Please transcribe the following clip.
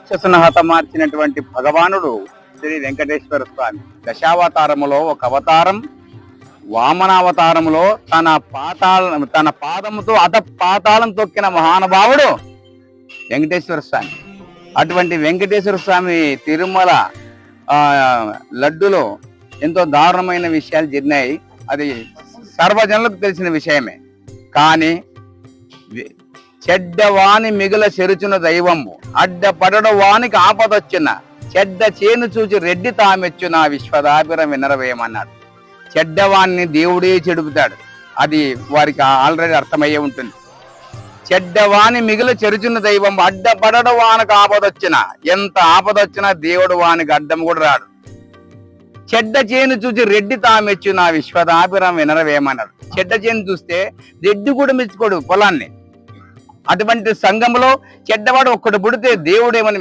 రాక్షసును హతమార్చినటువంటి భగవానుడు శ్రీ వెంకటేశ్వర స్వామి. దశావతారములో ఒక అవతారం వామనావతారములో తన పాదముతో పాతాళం తొక్కిన మహానుభావుడు వెంకటేశ్వర స్వామి. అటువంటి వెంకటేశ్వర స్వామి తిరుమల లడ్డులో ఎంతో దారుణమైన విషయాలు జరిగినాయి. అది సర్వజనులకు తెలిసిన విషయమే. కానీ చెడ్డవాని మిగుల చెరుచున దైవము అడ్డపడడు వానికి ఆపదొచ్చిన చెడ్డ చేను చూచి రెడ్డి తామెచ్చున విశ్వదాభిరం వినరవేయమన్నాడు. చెడ్డవాన్ని దేవుడే చెడుపుతాడు. అది వారికి ఆల్రెడీ అర్థమయ్యే ఉంటుంది. చెడ్డవాని మిగుల చెరుచున్న దైవం అడ్డపడడు వానికి ఆపదొచ్చిన, ఎంత ఆపదొచ్చినా దేవుడు వానికి అడ్డం కూడా రాడు. చెడ్డ చేను చూసి రెడ్డి తామెచ్చు నా విశ్వదాభిరం వినరవేమన్నాడు. చెడ్డ చేను చూస్తే రెడ్డి కూడా మెచ్చుకోడు పొలాన్ని. అటువంటి సంఘంలో చెడ్డవాడు ఒక్కడు పుడితే దేవుడేమని